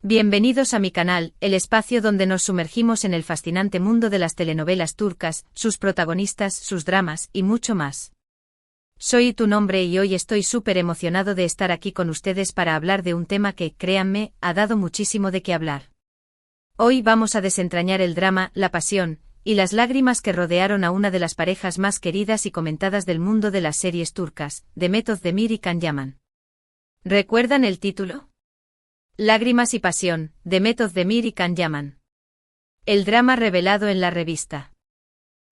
Bienvenidos a mi canal, el espacio donde nos sumergimos en el fascinante mundo de las telenovelas turcas, sus protagonistas, sus dramas y mucho más. Soy tu nombre y hoy estoy súper emocionado de estar aquí con ustedes para hablar de un tema que, créanme, ha dado muchísimo de qué hablar. Hoy vamos a desentrañar el drama, la pasión y las lágrimas que rodearon a una de las parejas más queridas y comentadas del mundo de las series turcas, Demet Özdemir y Can Yaman. ¿Recuerdan el título? Lágrimas y pasión, Demet Özdemir y Can Yaman. El drama revelado en la revista.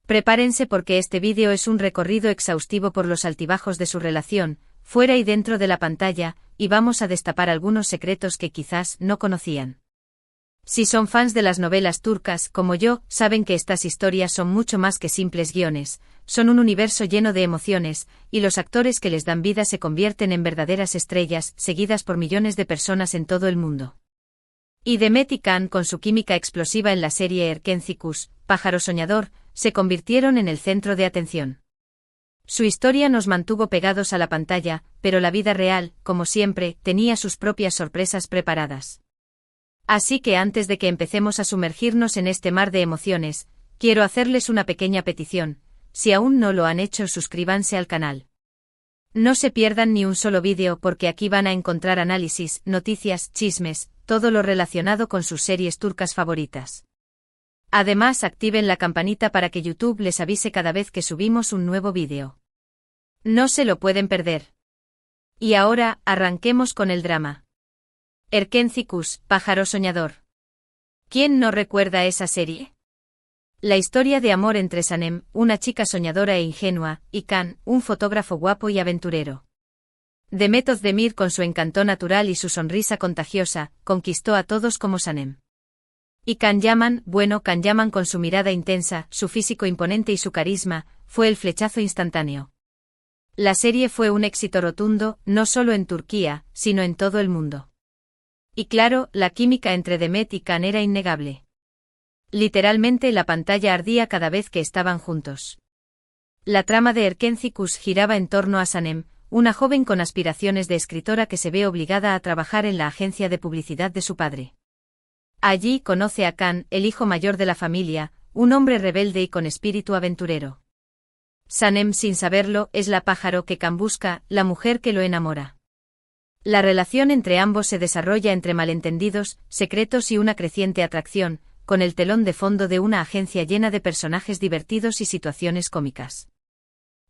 Prepárense porque este vídeo es un recorrido exhaustivo por los altibajos de su relación, fuera y dentro de la pantalla, y vamos a destapar algunos secretos que quizás no conocían. Si son fans de las novelas turcas, como yo, saben que estas historias son mucho más que simples guiones, son un universo lleno de emociones, y los actores que les dan vida se convierten en verdaderas estrellas, seguidas por millones de personas en todo el mundo. Y Demet y Can, con su química explosiva en la serie Erkenci, Pájaro Soñador, se convirtieron en el centro de atención. Su historia nos mantuvo pegados a la pantalla, pero la vida real, como siempre, tenía sus propias sorpresas preparadas. Así que antes de que empecemos a sumergirnos en este mar de emociones, quiero hacerles una pequeña petición: si aún no lo han hecho, suscríbanse al canal. No se pierdan ni un solo vídeo porque aquí van a encontrar análisis, noticias, chismes, todo lo relacionado con sus series turcas favoritas. Además, activen la campanita para que YouTube les avise cada vez que subimos un nuevo vídeo. No se lo pueden perder. Y ahora, arranquemos con el drama. Erkenci, Pájaro Soñador. ¿Quién no recuerda esa serie? La historia de amor entre Sanem, una chica soñadora e ingenua, y Can, un fotógrafo guapo y aventurero. Demet Özdemir, con su encanto natural y su sonrisa contagiosa, conquistó a todos como Sanem. Y Can Yaman, Can Yaman, con su mirada intensa, su físico imponente y su carisma, fue el flechazo instantáneo. La serie fue un éxito rotundo, no solo en Turquía, sino en todo el mundo. Y claro, la química entre Demet y Can era innegable. Literalmente la pantalla ardía cada vez que estaban juntos. La trama de Erkenci giraba en torno a Sanem, una joven con aspiraciones de escritora que se ve obligada a trabajar en la agencia de publicidad de su padre. Allí conoce a Can, el hijo mayor de la familia, un hombre rebelde y con espíritu aventurero. Sanem, sin saberlo, es la pájaro que Can busca, la mujer que lo enamora. La relación entre ambos se desarrolla entre malentendidos, secretos y una creciente atracción, con el telón de fondo de una agencia llena de personajes divertidos y situaciones cómicas.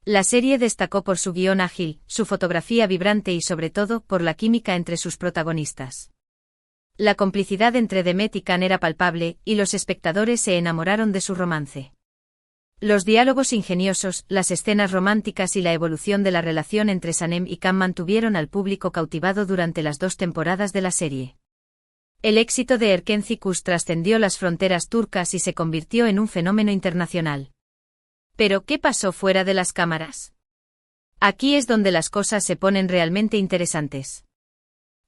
La serie destacó por su guión ágil, su fotografía vibrante y sobre todo por la química entre sus protagonistas. La complicidad entre Demet y Can era palpable, y los espectadores se enamoraron de su romance. Los diálogos ingeniosos, las escenas románticas y la evolución de la relación entre Sanem y Can mantuvieron al público cautivado durante las 2 temporadas de la serie. El éxito de Erkenci trascendió las fronteras turcas y se convirtió en un fenómeno internacional. ¿Pero qué pasó fuera de las cámaras? Aquí es donde las cosas se ponen realmente interesantes.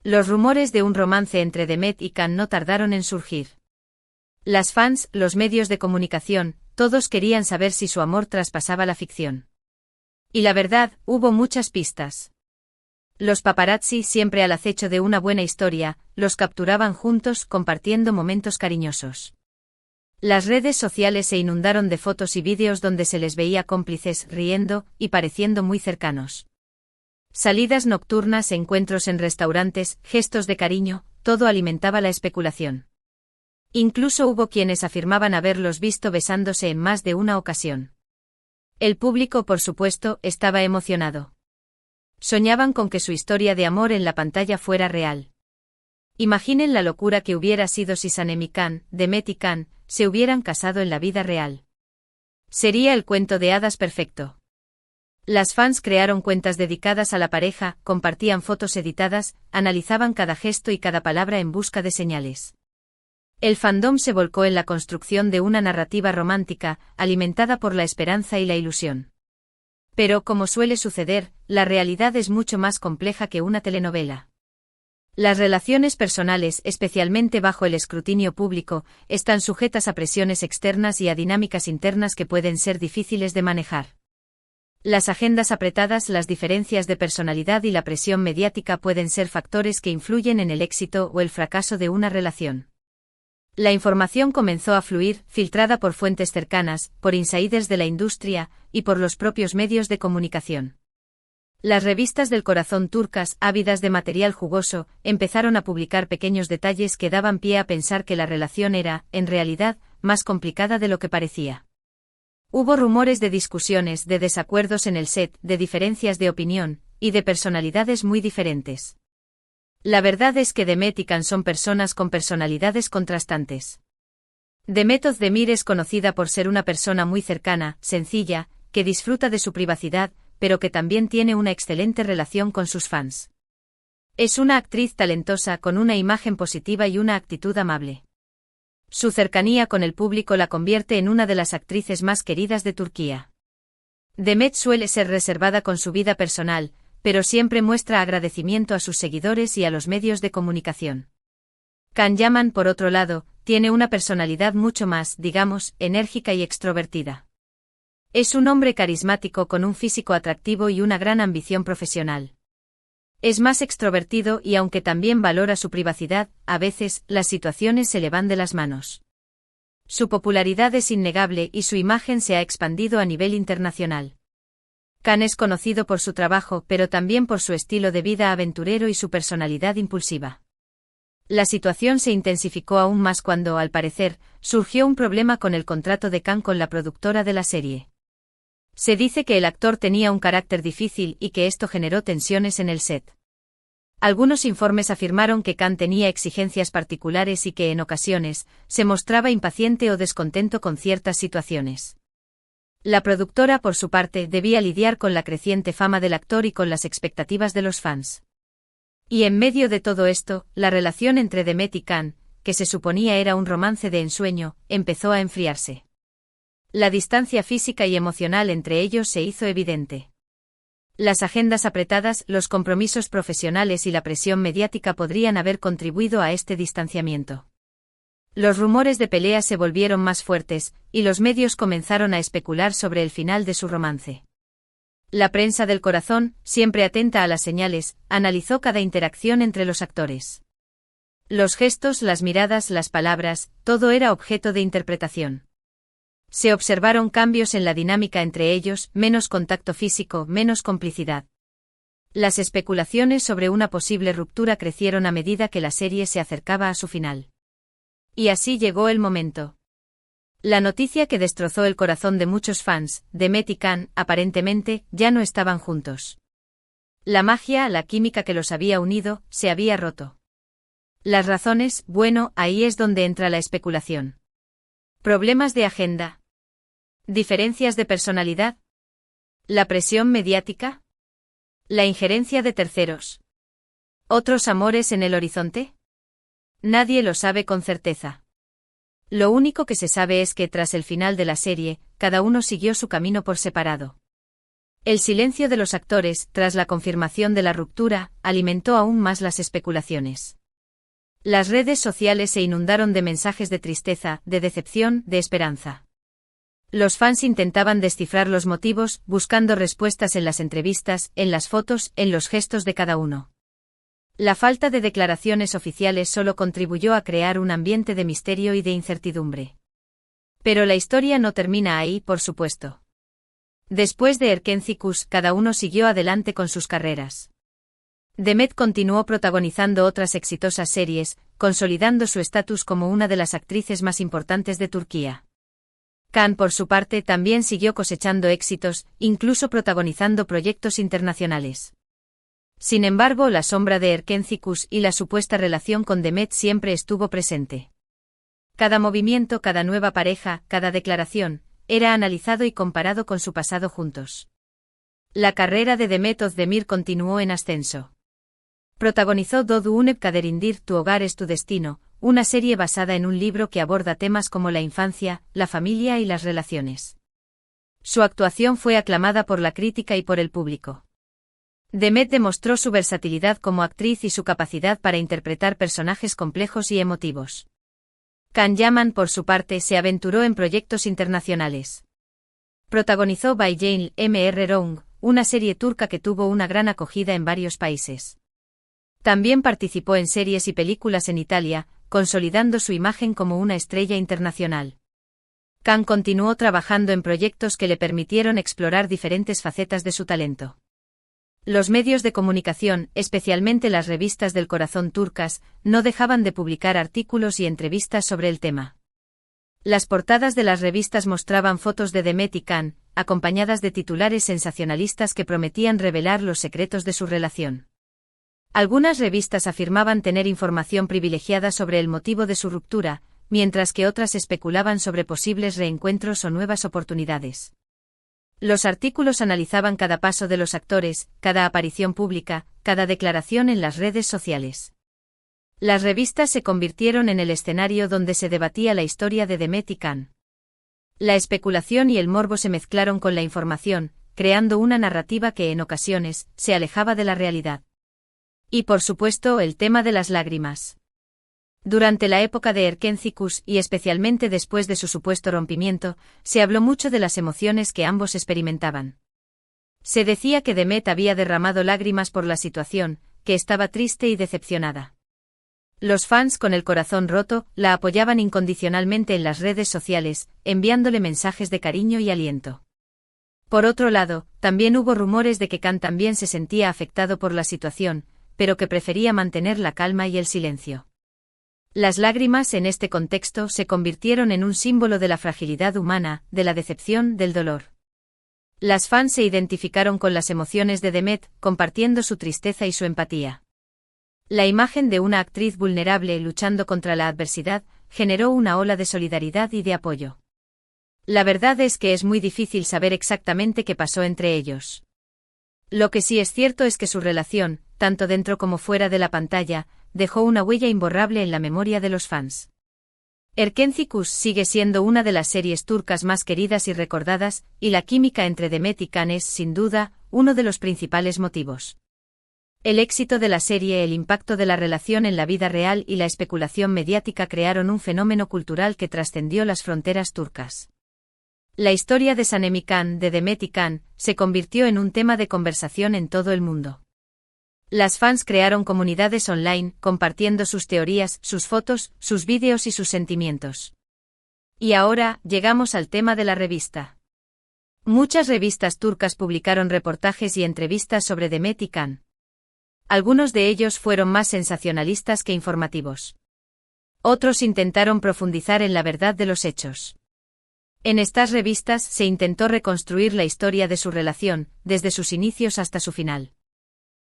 Los rumores de un romance entre Demet y Can no tardaron en surgir. Las fans, los medios de comunicación, todos querían saber si su amor traspasaba la ficción. Y la verdad, hubo muchas pistas. Los paparazzi, siempre al acecho de una buena historia, los capturaban juntos, compartiendo momentos cariñosos. Las redes sociales se inundaron de fotos y vídeos donde se les veía cómplices, riendo y pareciendo muy cercanos. Salidas nocturnas, encuentros en restaurantes, gestos de cariño, todo alimentaba la especulación. Incluso hubo quienes afirmaban haberlos visto besándose en más de una ocasión. El público, por supuesto, estaba emocionado. Soñaban con que su historia de amor en la pantalla fuera real. Imaginen la locura que hubiera sido si Sanem y Can, Demet y Can, se hubieran casado en la vida real. Sería el cuento de hadas perfecto. Las fans crearon cuentas dedicadas a la pareja, compartían fotos editadas, analizaban cada gesto y cada palabra en busca de señales. El fandom se volcó en la construcción de una narrativa romántica, alimentada por la esperanza y la ilusión. Pero, como suele suceder, la realidad es mucho más compleja que una telenovela. Las relaciones personales, especialmente bajo el escrutinio público, están sujetas a presiones externas y a dinámicas internas que pueden ser difíciles de manejar. Las agendas apretadas, las diferencias de personalidad y la presión mediática pueden ser factores que influyen en el éxito o el fracaso de una relación. La información comenzó a fluir, filtrada por fuentes cercanas, por insiders de la industria, y por los propios medios de comunicación. Las revistas del corazón turcas, ávidas de material jugoso, empezaron a publicar pequeños detalles que daban pie a pensar que la relación era, en realidad, más complicada de lo que parecía. Hubo rumores de discusiones, de desacuerdos en el set, de diferencias de opinión, y de personalidades muy diferentes. La verdad es que Demet y Can son personas con personalidades contrastantes. Demet Özdemir es conocida por ser una persona muy cercana, sencilla, que disfruta de su privacidad, pero que también tiene una excelente relación con sus fans. Es una actriz talentosa con una imagen positiva y una actitud amable. Su cercanía con el público la convierte en una de las actrices más queridas de Turquía. Demet suele ser reservada con su vida personal, pero siempre muestra agradecimiento a sus seguidores y a los medios de comunicación. Can Yaman, por otro lado, tiene una personalidad mucho más, digamos, enérgica y extrovertida. Es un hombre carismático con un físico atractivo y una gran ambición profesional. Es más extrovertido y aunque también valora su privacidad, a veces, las situaciones se le van de las manos. Su popularidad es innegable y su imagen se ha expandido a nivel internacional. Can es conocido por su trabajo, pero también por su estilo de vida aventurero y su personalidad impulsiva. La situación se intensificó aún más cuando, al parecer, surgió un problema con el contrato de Can con la productora de la serie. Se dice que el actor tenía un carácter difícil y que esto generó tensiones en el set. Algunos informes afirmaron que Can tenía exigencias particulares y que, en ocasiones, se mostraba impaciente o descontento con ciertas situaciones. La productora, por su parte, debía lidiar con la creciente fama del actor y con las expectativas de los fans. Y en medio de todo esto, la relación entre Demet y Can, que se suponía era un romance de ensueño, empezó a enfriarse. La distancia física y emocional entre ellos se hizo evidente. Las agendas apretadas, los compromisos profesionales y la presión mediática podrían haber contribuido a este distanciamiento. Los rumores de pelea se volvieron más fuertes, y los medios comenzaron a especular sobre el final de su romance. La prensa del corazón, siempre atenta a las señales, analizó cada interacción entre los actores. Los gestos, las miradas, las palabras, todo era objeto de interpretación. Se observaron cambios en la dinámica entre ellos, menos contacto físico, menos complicidad. Las especulaciones sobre una posible ruptura crecieron a medida que la serie se acercaba a su final. Y así llegó el momento. La noticia que destrozó el corazón de muchos fans, Demet y Can, aparentemente, ya no estaban juntos. La magia, la química que los había unido, se había roto. Las razones, bueno, ahí es donde entra la especulación. Problemas de agenda. Diferencias de personalidad. La presión mediática. La injerencia de terceros. ¿Otros amores en el horizonte? Nadie lo sabe con certeza. Lo único que se sabe es que tras el final de la serie, cada uno siguió su camino por separado. El silencio de los actores, tras la confirmación de la ruptura, alimentó aún más las especulaciones. Las redes sociales se inundaron de mensajes de tristeza, de decepción, de esperanza. Los fans intentaban descifrar los motivos, buscando respuestas en las entrevistas, en las fotos, en los gestos de cada uno. La falta de declaraciones oficiales solo contribuyó a crear un ambiente de misterio y de incertidumbre. Pero la historia no termina ahí, por supuesto. Después de Erkencikus, cada uno siguió adelante con sus carreras. Demet continuó protagonizando otras exitosas series, consolidando su estatus como una de las actrices más importantes de Turquía. Can, por su parte, también siguió cosechando éxitos, incluso protagonizando proyectos internacionales. Sin embargo, la sombra de Erkencikus y la supuesta relación con Demet siempre estuvo presente. Cada movimiento, cada nueva pareja, cada declaración, era analizado y comparado con su pasado juntos. La carrera de Demet Özdemir continuó en ascenso. Protagonizó Doğdu Unep Kaderindir, Tu hogar es tu destino, una serie basada en un libro que aborda temas como la infancia, la familia y las relaciones. Su actuación fue aclamada por la crítica y por el público. Demet demostró su versatilidad como actriz y su capacidad para interpretar personajes complejos y emotivos. Can Yaman, por su parte, se aventuró en proyectos internacionales. Protagonizó by Jane M.R. Roung, una serie turca que tuvo una gran acogida en varios países. También participó en series y películas en Italia, consolidando su imagen como una estrella internacional. Can continuó trabajando en proyectos que le permitieron explorar diferentes facetas de su talento. Los medios de comunicación, especialmente las revistas del corazón turcas, no dejaban de publicar artículos y entrevistas sobre el tema. Las portadas de las revistas mostraban fotos de Demet y Can, acompañadas de titulares sensacionalistas que prometían revelar los secretos de su relación. Algunas revistas afirmaban tener información privilegiada sobre el motivo de su ruptura, mientras que otras especulaban sobre posibles reencuentros o nuevas oportunidades. Los artículos analizaban cada paso de los actores, cada aparición pública, cada declaración en las redes sociales. Las revistas se convirtieron en el escenario donde se debatía la historia de Demet y Can. La especulación y el morbo se mezclaron con la información, creando una narrativa que en ocasiones se alejaba de la realidad. Y por supuesto el tema de las lágrimas. Durante la época de Erkenci y especialmente después de su supuesto rompimiento, se habló mucho de las emociones que ambos experimentaban. Se decía que Demet había derramado lágrimas por la situación, que estaba triste y decepcionada. Los fans con el corazón roto la apoyaban incondicionalmente en las redes sociales, enviándole mensajes de cariño y aliento. Por otro lado, también hubo rumores de que Can también se sentía afectado por la situación, pero que prefería mantener la calma y el silencio. Las lágrimas en este contexto se convirtieron en un símbolo de la fragilidad humana, de la decepción, del dolor. Las fans se identificaron con las emociones de Demet, compartiendo su tristeza y su empatía. La imagen de una actriz vulnerable luchando contra la adversidad generó una ola de solidaridad y de apoyo. La verdad es que es muy difícil saber exactamente qué pasó entre ellos. Lo que sí es cierto es que su relación, tanto dentro como fuera de la pantalla, dejó una huella imborrable en la memoria de los fans. Erkenci sigue siendo una de las series turcas más queridas y recordadas, y la química entre Demet y Can es, sin duda, uno de los principales motivos. El éxito de la serie, el impacto de la relación en la vida real y la especulación mediática crearon un fenómeno cultural que trascendió las fronteras turcas. La historia de Sanem y Can, de Demet y Can, se convirtió en un tema de conversación en todo el mundo. Las fans crearon comunidades online, compartiendo sus teorías, sus fotos, sus vídeos y sus sentimientos. Y ahora, llegamos al tema de la revista. Muchas revistas turcas publicaron reportajes y entrevistas sobre Demet y Can. Algunos de ellos fueron más sensacionalistas que informativos. Otros intentaron profundizar en la verdad de los hechos. En estas revistas se intentó reconstruir la historia de su relación, desde sus inicios hasta su final.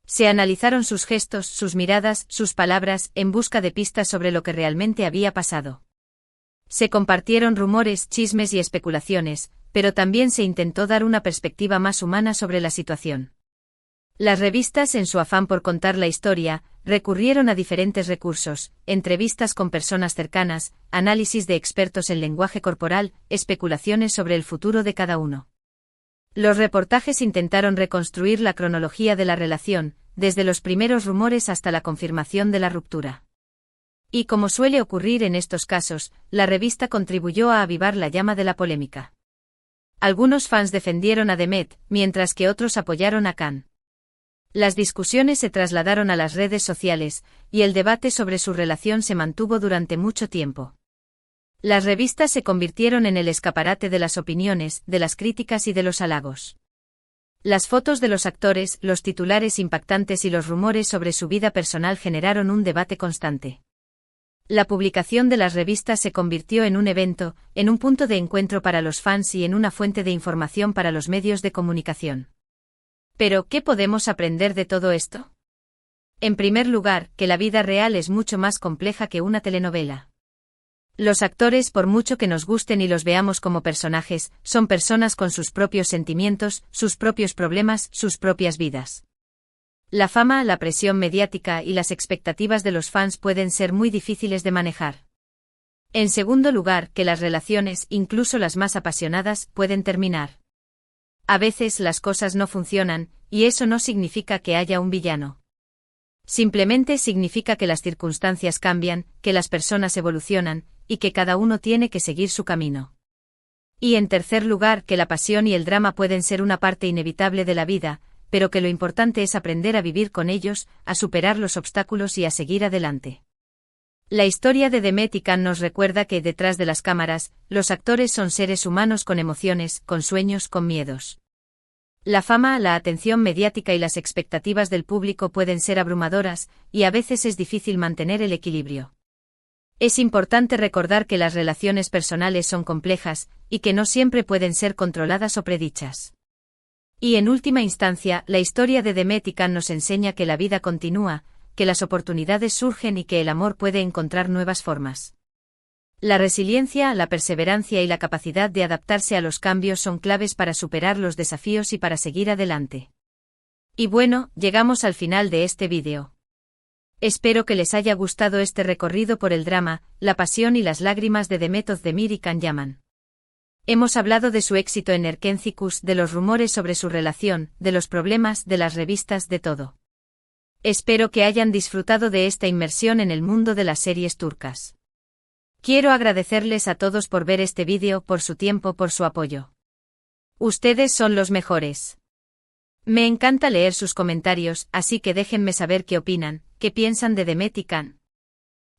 Se analizaron sus gestos, sus miradas, sus palabras, en busca de pistas sobre lo que realmente había pasado. Se compartieron rumores, chismes y especulaciones, pero también se intentó dar una perspectiva más humana sobre la situación. Las revistas, en su afán por contar la historia, recurrieron a diferentes recursos: entrevistas con personas cercanas, análisis de expertos en lenguaje corporal, especulaciones sobre el futuro de cada uno. Los reportajes intentaron reconstruir la cronología de la relación, desde los primeros rumores hasta la confirmación de la ruptura. Y como suele ocurrir en estos casos, la revista contribuyó a avivar la llama de la polémica. Algunos fans defendieron a Demet, mientras que otros apoyaron a Can. Las discusiones se trasladaron a las redes sociales, y el debate sobre su relación se mantuvo durante mucho tiempo. Las revistas se convirtieron en el escaparate de las opiniones, de las críticas y de los halagos. Las fotos de los actores, los titulares impactantes y los rumores sobre su vida personal generaron un debate constante. La publicación de las revistas se convirtió en un evento, en un punto de encuentro para los fans y en una fuente de información para los medios de comunicación. Pero, ¿qué podemos aprender de todo esto? En primer lugar, que la vida real es mucho más compleja que una telenovela. Los actores, por mucho que nos gusten y los veamos como personajes, son personas con sus propios sentimientos, sus propios problemas, sus propias vidas. La fama, la presión mediática y las expectativas de los fans pueden ser muy difíciles de manejar. En segundo lugar, que las relaciones, incluso las más apasionadas, pueden terminar. A veces las cosas no funcionan, y eso no significa que haya un villano. Simplemente significa que las circunstancias cambian, que las personas evolucionan, y que cada uno tiene que seguir su camino. Y en tercer lugar, que la pasión y el drama pueden ser una parte inevitable de la vida, pero que lo importante es aprender a vivir con ellos, a superar los obstáculos y a seguir adelante. La historia de Demet y Can nos recuerda que, detrás de las cámaras, los actores son seres humanos con emociones, con sueños, con miedos. La fama, la atención mediática y las expectativas del público pueden ser abrumadoras, y a veces es difícil mantener el equilibrio. Es importante recordar que las relaciones personales son complejas, y que no siempre pueden ser controladas o predichas. Y en última instancia, la historia de Demet y Can nos enseña que la vida continúa, que las oportunidades surgen y que el amor puede encontrar nuevas formas. La resiliencia, la perseverancia y la capacidad de adaptarse a los cambios son claves para superar los desafíos y para seguir adelante. Y bueno, llegamos al final de este vídeo. Espero que les haya gustado este recorrido por el drama, la pasión y las lágrimas de Demet Özdemir y Can Yaman. Hemos hablado de su éxito en Erkenzicus, de los rumores sobre su relación, de los problemas, de las revistas, de todo. Espero que hayan disfrutado de esta inmersión en el mundo de las series turcas. Quiero agradecerles a todos por ver este vídeo, por su tiempo, por su apoyo. Ustedes son los mejores. Me encanta leer sus comentarios, así que déjenme saber qué opinan, qué piensan de Demet y Can.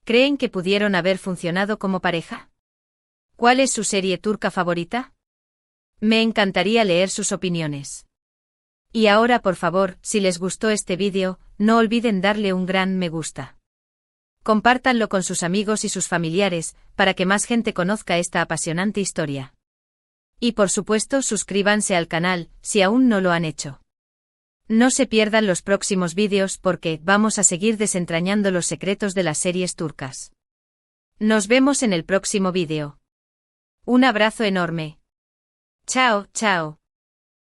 ¿Creen que pudieron haber funcionado como pareja? ¿Cuál es su serie turca favorita? Me encantaría leer sus opiniones. Y ahora, por favor, si les gustó este vídeo, no olviden darle un gran me gusta. Compártanlo con sus amigos y sus familiares, para que más gente conozca esta apasionante historia. Y por supuesto, suscríbanse al canal, si aún no lo han hecho. No se pierdan los próximos vídeos porque vamos a seguir desentrañando los secretos de las series turcas. Nos vemos en el próximo vídeo. Un abrazo enorme. Chao, chao.